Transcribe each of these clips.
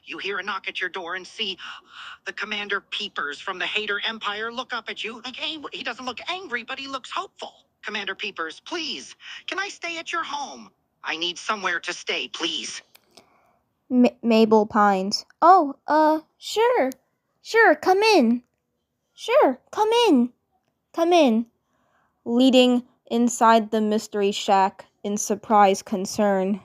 You hear a knock at your door and see the Commander Peepers from the Hater Empire look up at you. Like, he doesn't look angry, but he looks hopeful. Commander Peepers, please, can I stay at your home? I need somewhere to stay, please. Mabel pines. Oh, sure. Sure, come in. Sure, come in. Come in. Leading inside the mystery shack in surprised concern.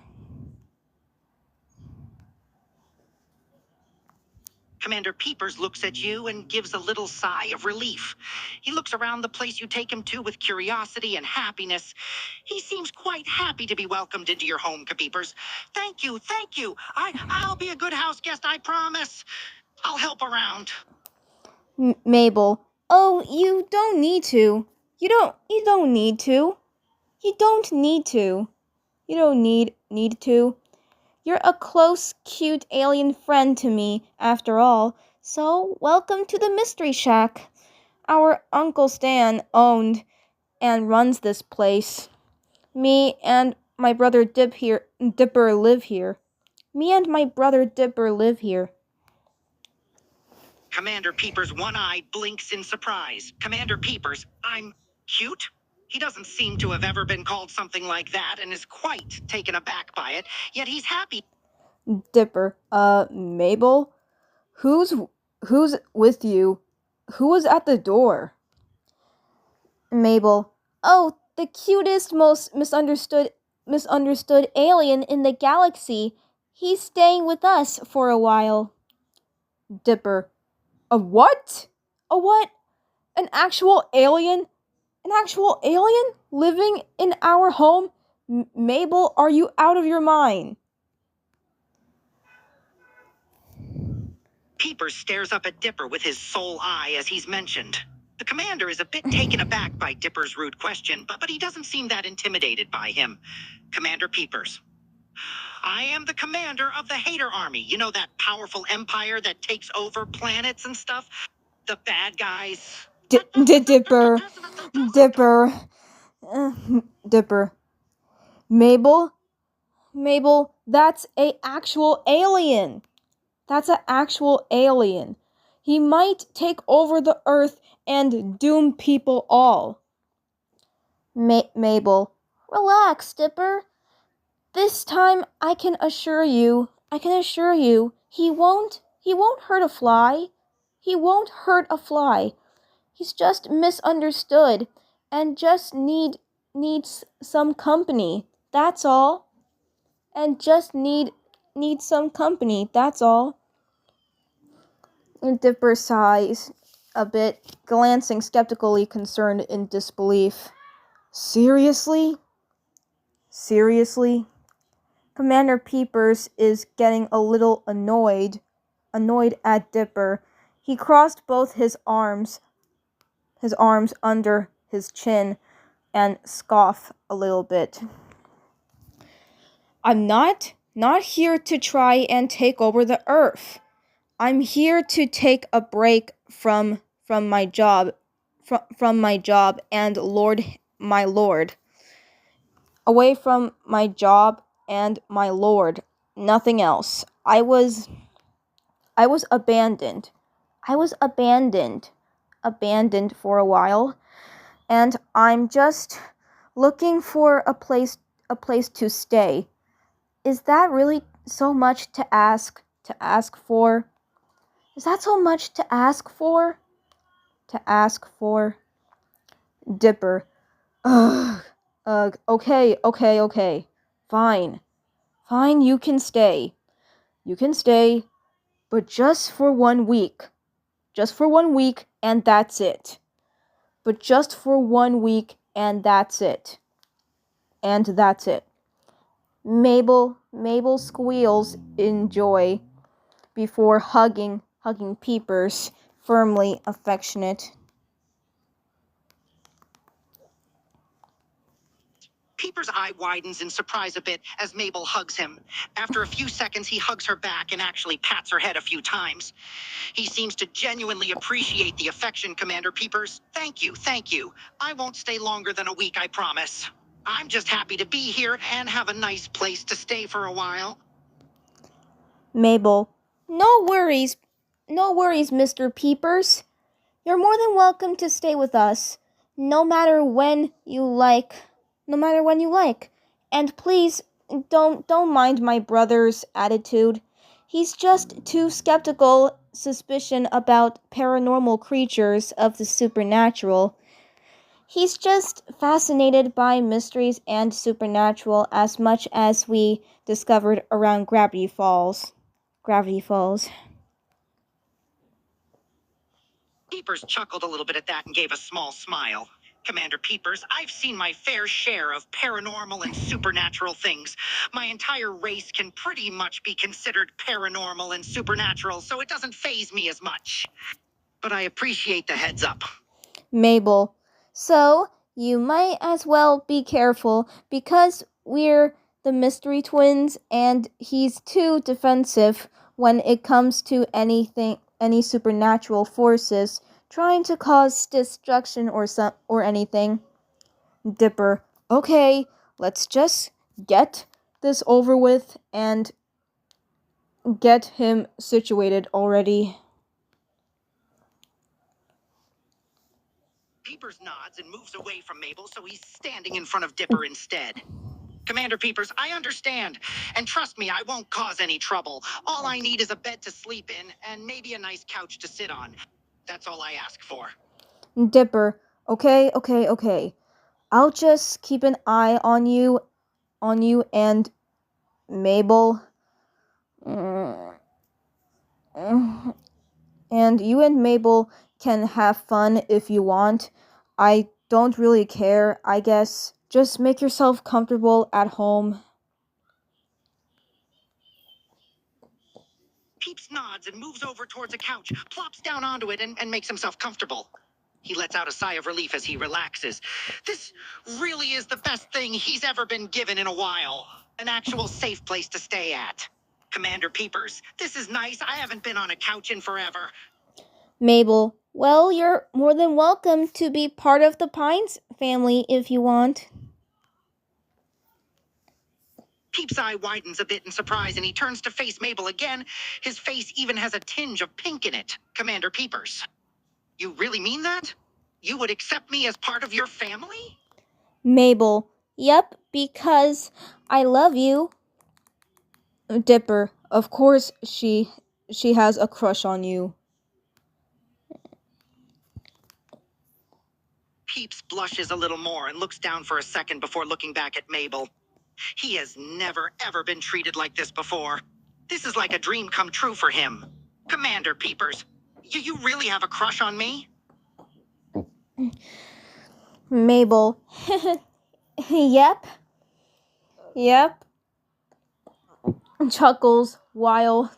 Commander Peepers looks at you and gives a little sigh of relief. He looks around the place you take him to with curiosity and happiness. He seems quite happy to be welcomed into your home, Peepers. Thank you, thank you. I'll be a good house guest, I promise. I'll help around. Mabel. Oh, you don't need to. You don't need to. You don't need to. You don't need to. You're a close, cute alien friend to me, after all, so welcome to the Mystery Shack. Our Uncle Stan owned and runs this place. Me and my brother Dipper live here. Me and my brother Dipper live here. Commander Peepers' one eye blinks in surprise. Commander Peepers, I'm cute? He doesn't seem to have ever been called something like that and is quite taken aback by it, yet he's happy. Dipper, Mabel? Who's with you? Who was at the door? Mabel, oh, the cutest, most misunderstood alien in the galaxy. He's staying with us for a while. Dipper, a what? A what? An actual alien? An actual alien living in our home? Mabel, are you out of your mind? Peepers stares up at Dipper with his sole eye as he's mentioned. The commander is a bit taken aback by Dipper's rude question, but he doesn't seem that intimidated by him. Commander Peepers, I am the commander of the Hater Army. You know, that powerful empire that takes over planets and stuff? The bad guys. Dipper. Dipper. Mabel, that's a actual alien. That's an actual alien. He might take over the Earth and doom people all. Mabel, relax, Dipper. This time I can assure you, he won't hurt a fly. He won't hurt a fly. He's just misunderstood and just needs some company. That's all. And just needs some company. That's all. And Dipper sighs a bit, glancing skeptically concerned in disbelief. Seriously? Commander Peepers is getting a little annoyed at Dipper. He crossed both his arms under his chin and scoffed a little bit. I'm not here to try and take over the Earth. I'm here to take a break from my job, from my job and my lord. Away from my job and my lord, nothing else. I was abandoned. Abandoned for a while, and I'm just looking for a place to stay. Is that really so much to ask for? Is that so much to ask for? Dipper. Ugh. Okay. Fine, you can stay. But just for 1 week. And that's it. Mabel squeals in joy before hugging Peepers, firmly affectionate. Peepers' eye widens in surprise a bit as Mabel hugs him. After a few seconds, he hugs her back and actually pats her head a few times. He seems to genuinely appreciate the affection, Commander Peepers. Thank you. I won't stay longer than a week, I promise. I'm just happy to be here and have a nice place to stay for a while. Mabel, No worries. No worries, Mr. Peepers. You're more than welcome to stay with us, no matter when you like. No matter when you like. And please don't mind my brother's attitude. He's just too skeptical suspicion about paranormal creatures of the supernatural. He's just fascinated by mysteries and supernatural as much as we discovered around Gravity Falls. Gravity Falls. Peepers chuckled a little bit at that and gave a small smile. Commander Peepers, I've seen my fair share of paranormal and supernatural things. My entire race can pretty much be considered paranormal and supernatural, so it doesn't faze me as much. But I appreciate the heads up. Mabel. So, you might as well be careful because we're the mystery twins and he's too defensive when it comes to any supernatural forces trying to cause destruction or anything. Dipper. Okay, let's just get this over with and get him situated already. Peepers nods and moves away from Mabel, so he's standing in front of Dipper instead. Commander Peepers, I understand. And trust me, I won't cause any trouble. All I need is a bed to sleep in and maybe a nice couch to sit on. That's all I ask for. Dipper. Okay. I'll just keep an eye on you and Mabel. And you and Mabel can have fun if you want. I don't really care, I guess. Just make yourself comfortable at home. Peeps nods and moves over towards a couch, plops down onto it, and makes himself comfortable. He lets out a sigh of relief as he relaxes. This really is the best thing he's ever been given in a while. An actual safe place to stay at. Commander Peepers, this is nice. I haven't been on a couch in forever. Mabel, well, you're more than welcome to be part of the Pines family if you want. Peep's eye widens a bit in surprise and he turns to face Mabel again. His face even has a tinge of pink in it. Commander Peepers, you really mean that? You would accept me as part of your family? Mabel, yep, because I love you. Dipper, of course she has a crush on you. Peeps blushes a little more and looks down for a second before looking back at Mabel. He has never, ever been treated like this before. This is like a dream come true for him. Commander Peepers, you really have a crush on me? Mabel, yep, chuckles while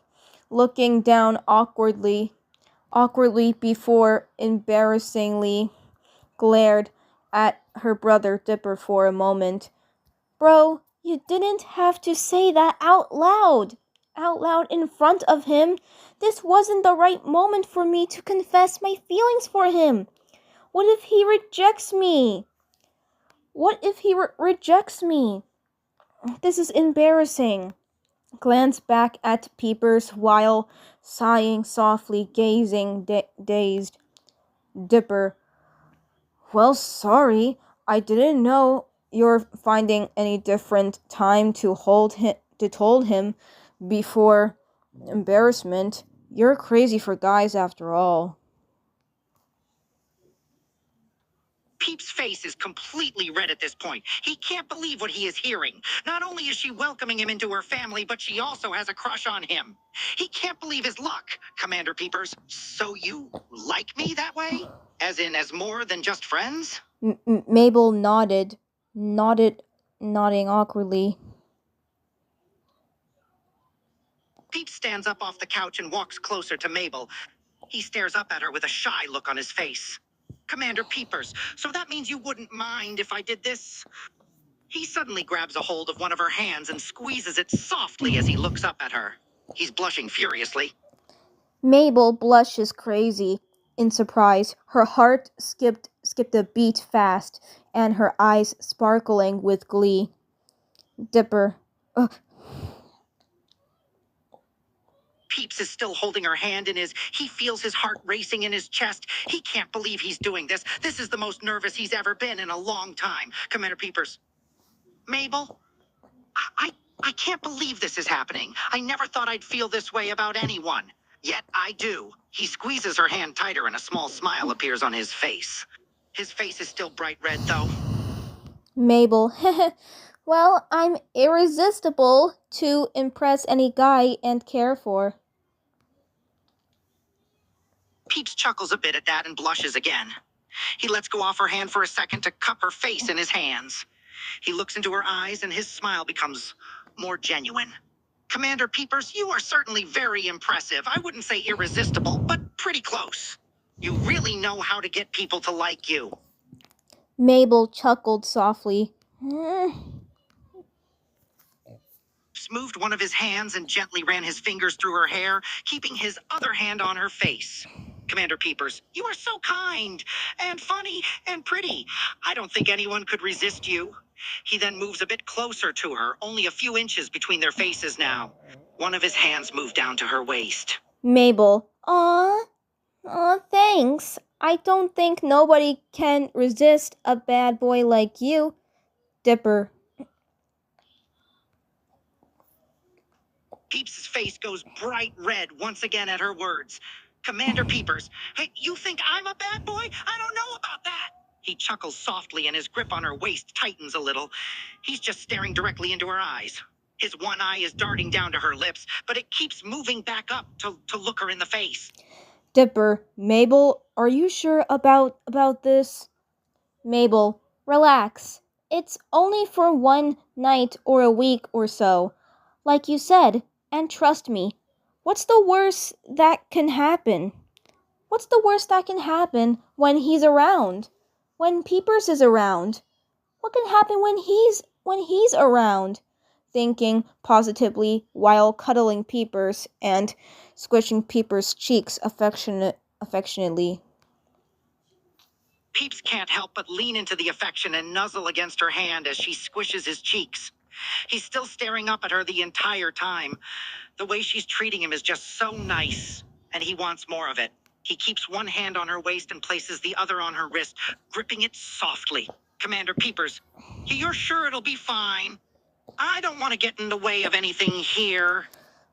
looking down awkwardly before embarrassingly glared at her brother Dipper for a moment. Bro, you didn't have to say that out loud in front of him. This wasn't the right moment for me to confess my feelings for him. What if he rejects me? Rejects me? This is embarrassing. Glance back at Peepers while sighing softly, gazing dazed. Dipper. Well, sorry. I didn't know you're finding any different time to told him before embarrassment. You're crazy for guys after all. Peep's face is completely red at this point. He can't believe what he is hearing. Not only is she welcoming him into her family, but she also has a crush on him. He can't believe his luck, Commander Peepers. So you like me that way? As in, as more than just friends? Mabel nodding awkwardly. Peep stands up off the couch and walks closer to Mabel. He stares up at her with a shy look on his face. Commander Peepers, so that means you wouldn't mind if I did this? He suddenly grabs a hold of one of her hands and squeezes it softly as he looks up at her. He's blushing furiously. Mabel blushes crazy in surprise. Her heart skipped a beat fast, and her eyes sparkling with glee. Dipper. Peeps is still holding her hand in his. He feels his heart racing in his chest. He can't believe he's doing this. This is the most nervous he's ever been in a long time. Commander Peepers. Mabel? I, I can't believe this is happening. I never thought I'd feel this way about anyone. Yet I do. He squeezes her hand tighter and a small smile appears on his face. His face is still bright red, though. Mabel, well, I'm irresistible to impress any guy and care for. Peeps chuckles a bit at that and blushes again. He lets go off her hand for a second to cup her face in his hands. He looks into her eyes and his smile becomes more genuine. Commander Peepers, you are certainly very impressive. I wouldn't say irresistible, but pretty close. You really know how to get people to like you. Mabel chuckled softly. Moved one of his hands and gently ran his fingers through her hair, keeping his other hand on her face. Commander Peepers, you are so kind and funny and pretty. I don't think anyone could resist you. He then moves a bit closer to her, only a few inches between their faces now. One of his hands moved down to her waist. Mabel, aw, thanks. I don't think nobody can resist a bad boy like you. Dipper. Peeps' face goes bright red once again at her words. Commander Peepers, hey, you think I'm a bad boy? I don't know about that. He chuckles softly and his grip on her waist tightens a little. He's just staring directly into her eyes. His one eye is darting down to her lips, but it keeps moving back up to look her in the face. Dipper, Mabel, are you sure about this? Mabel, relax. It's only for one night or a week or so. Like you said, and trust me, what's the worst that can happen? What's the worst that can happen when he's around? When Peepers is around? What can happen when he's around? Thinking positively while cuddling Peepers and squishing Peepers' cheeks affectionately. Peeps can't help but lean into the affection and nuzzle against her hand as she squishes his cheeks. He's still staring up at her the entire time. The way she's treating him is just so nice, and he wants more of it. He keeps one hand on her waist and places the other on her wrist, gripping it softly. Commander Peepers, you're sure it'll be fine? I don't want to get in the way of anything here.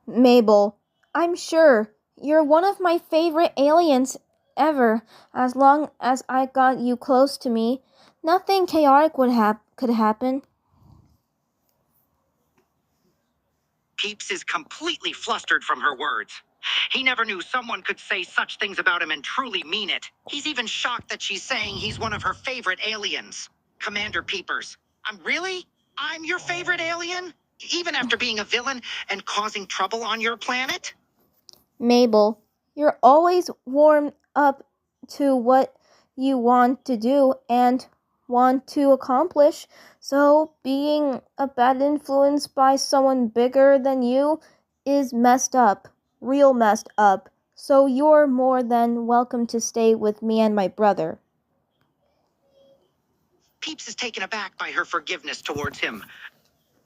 Mabel, I'm sure you're one of my favorite aliens ever. As long as I got you close to me, nothing chaotic could happen. Peeps is completely flustered from her words. He never knew someone could say such things about him and truly mean it. He's even shocked that she's saying he's one of her favorite aliens. Commander Peepers, I'm your favorite alien? Even after being a villain and causing trouble on your planet? Mabel, you're always warmed up to what you want to do and want to accomplish, so being a bad influence by someone bigger than you is messed up, real messed up, so you're more than welcome to stay with me and my brother. Peeps is taken aback by her forgiveness towards him.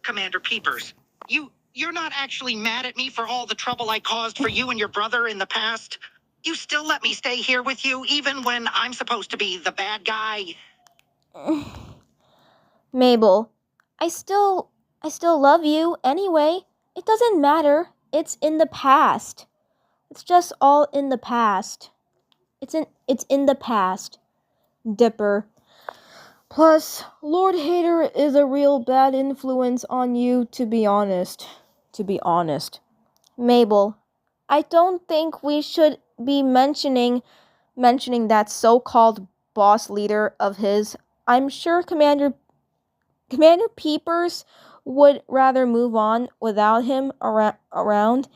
Commander Peepers, you're not actually mad at me for all the trouble I caused for you and your brother in the past? You still let me stay here with you even when I'm supposed to be the bad guy? Mabel, I still love you anyway. It doesn't matter. It's in the past. It's just all in the past. It's in the past. Dipper. Plus, Lord Hater is a real bad influence on you, to be honest. Mabel, I don't think we should be mentioning that so-called boss leader of his. I'm sure Commander Peepers would rather move on without him around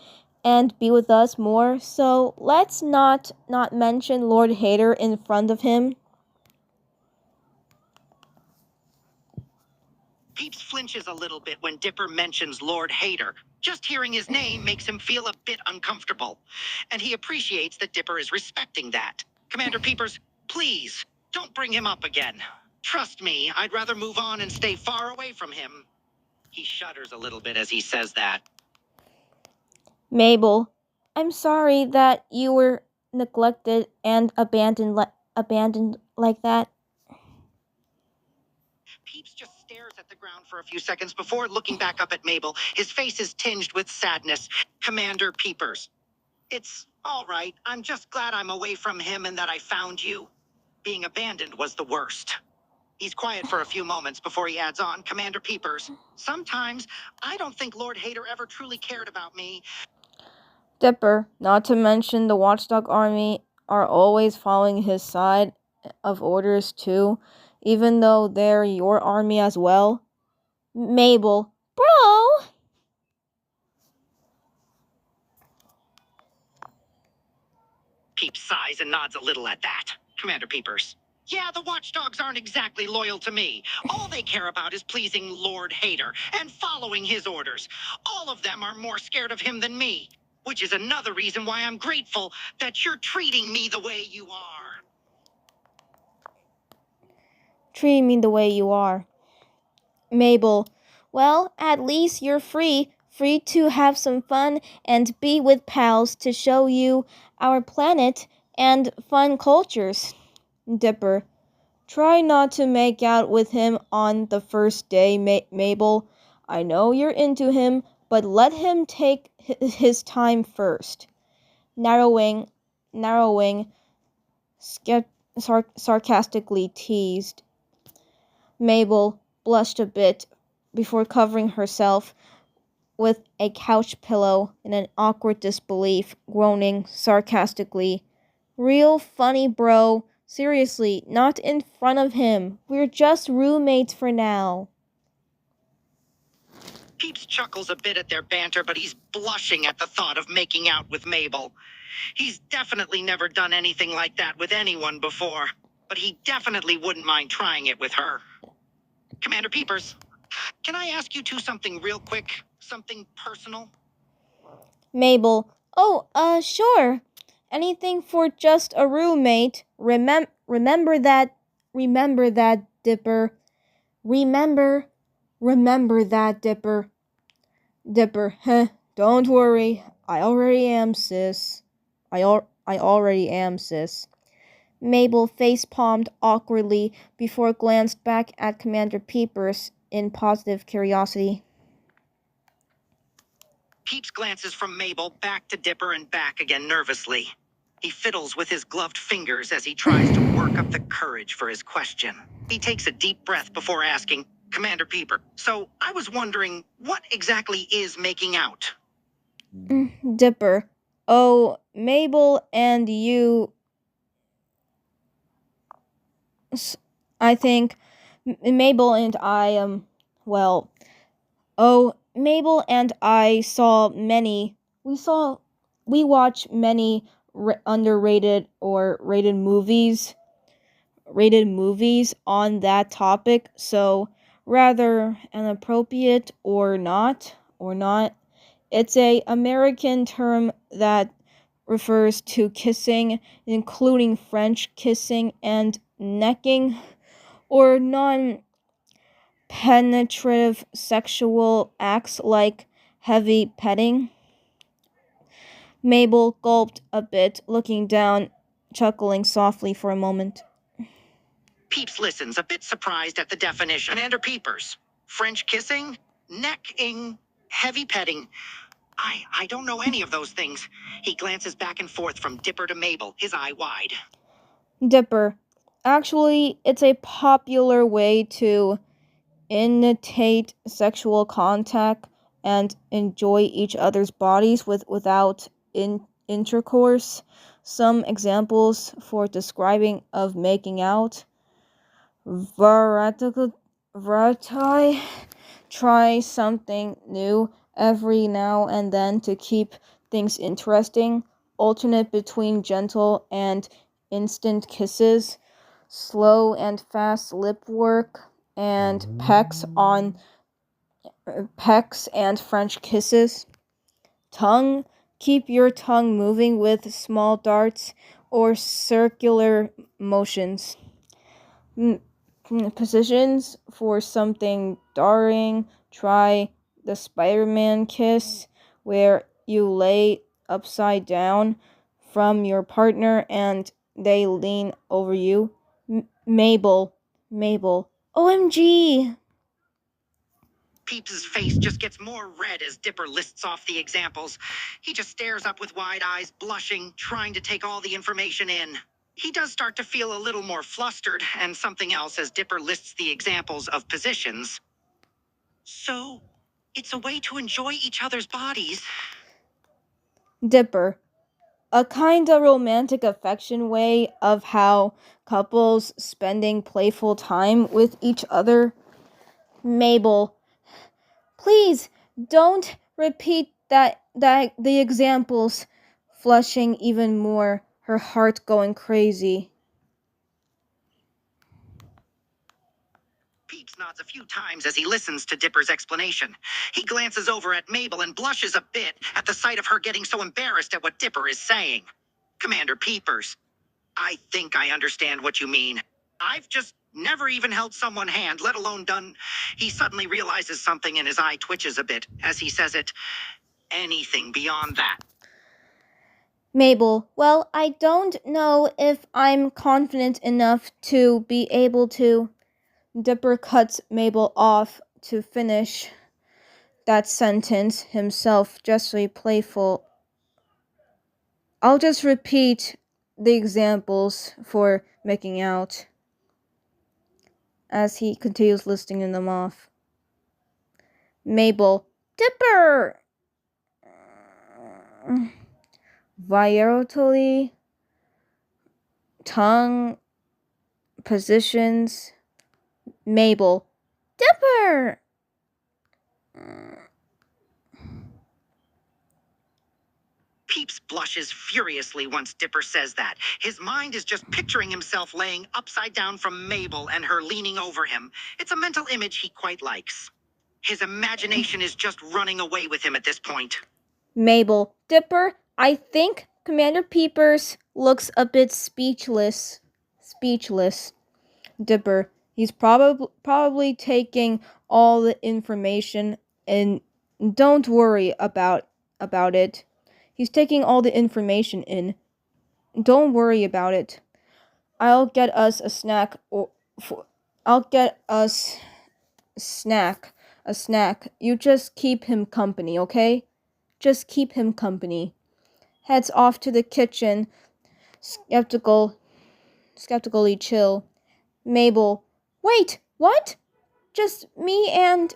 and be with us more, so let's not mention Lord Hater in front of him. Peeps flinches a little bit when Dipper mentions Lord Hater. Just hearing his name makes him feel a bit uncomfortable, and he appreciates that Dipper is respecting that. Commander Peepers, please, don't bring him up again. Trust me, I'd rather move on and stay far away from him. He shudders a little bit as he says that. Mabel, I'm sorry that you were neglected and abandoned like that. Peeps just stares at the ground for a few seconds before looking back up at Mabel. His face is tinged with sadness. Commander Peepers. It's all right. I'm just glad I'm away from him and that I found you. Being abandoned was the worst. He's quiet for a few moments before he adds on, Commander Peepers. Sometimes I don't think Lord Hater ever truly cared about me. Dipper, not to mention the Watchdog Army, are always following his side of orders too, even though they're your army as well. Mabel, bro! Peeps sighs and nods a little at that. Commander Peepers. Yeah, the watchdogs aren't exactly loyal to me. All they care about is pleasing Lord Hater and following his orders. All of them are more scared of him than me, which is another reason why I'm grateful that you're treating me the way you are. Treating me the way you are. Mabel, well, at least you're free to have some fun and be with pals to show you our planet and fun cultures. Dipper, try not to make out with him on the first day, Mabel. I know you're into him, but let him take his time first. Narrowing, sarcastically teased. Mabel blushed a bit before covering herself with a couch pillow in an awkward disbelief, groaning sarcastically. Real funny, bro. Seriously, not in front of him. We're just roommates for now. Peeps chuckles a bit at their banter, but he's blushing at the thought of making out with Mabel. He's definitely never done anything like that with anyone before, but he definitely wouldn't mind trying it with her. Commander Peepers, can I ask you two something real quick? Something personal? Mabel, oh, sure. Anything for just a roommate. Remember that, Dipper. Remember that, Dipper. Dipper, don't worry. I already am, sis. I already am, sis. Mabel face-palmed awkwardly before glanced back at Commander Peepers in positive curiosity. Peeps glances from Mabel back to Dipper and back again nervously. He fiddles with his gloved fingers as he tries to work up the courage for his question. He takes a deep breath before asking, Commander Peeper, so I was wondering, what exactly is making out? Dipper, oh, Mabel and you... I think Mabel and I, well... Oh, Mabel and I we watch many underrated or rated movies on that topic, so rather inappropriate or not, it's a American term that refers to kissing, including French kissing and necking, or non-penetrative sexual acts like heavy petting. Mabel gulped a bit, looking down, chuckling softly for a moment. Peeps listens, a bit surprised at the definition. Commander Peepers, French kissing, necking, heavy petting. I don't know any of those things. He glances back and forth from Dipper to Mabel, his eye wide. Dipper, actually, it's a popular way to initiate sexual contact and enjoy each other's bodies without intercourse. Some examples for describing of making out. Variety, try something new every now and then to keep things interesting. Alternate between gentle and instant kisses, slow and fast lip work, and pecks and French kisses. Tongue, keep your tongue moving with small darts or circular motions. Positions for something daring, try the Spider-Man kiss, where you lay upside down from your partner and they lean over you. Mabel, OMG! Peeps' face just gets more red as Dipper lists off the examples. He just stares up with wide eyes, blushing, trying to take all the information in. He does start to feel a little more flustered, and something else as Dipper lists the examples of positions. So, it's a way to enjoy each other's bodies. Dipper, a kinda romantic affection way of how couples spending playful time with each other. Mabel, please don't repeat the examples, flushing even more, her heart going crazy. Peeps nods a few times as he listens to Dipper's explanation. He glances over at Mabel and blushes a bit at the sight of her getting so embarrassed at what Dipper is saying. Commander Peepers, I think I understand what you mean. I've just never even held someone's hand, let alone done. He suddenly realizes something and his eye twitches a bit as he says it. Anything beyond that. Mabel, well, I don't know if I'm confident enough to be able to. Dipper cuts Mabel off to finish that sentence himself, justly playful. I'll just repeat the examples for making out as he continues listing them off. Mabel, Dipper! Varietally, tongue, positions. Mabel, Dipper! Peeps blushes furiously once Dipper says that. His mind is just picturing himself laying upside down from Mabel and her leaning over him. It's a mental image he quite likes. His imagination is just running away with him at this point. Mabel, Dipper, I think Commander Peepers looks a bit speechless. Dipper, he's probably taking all the information and don't worry about it. He's taking all the information in. Don't worry about it. I'll get us a snack a snack. You just keep him company, okay? Just keep him company. Heads off to the kitchen, skeptically chill. Mabel, wait, what? Just me and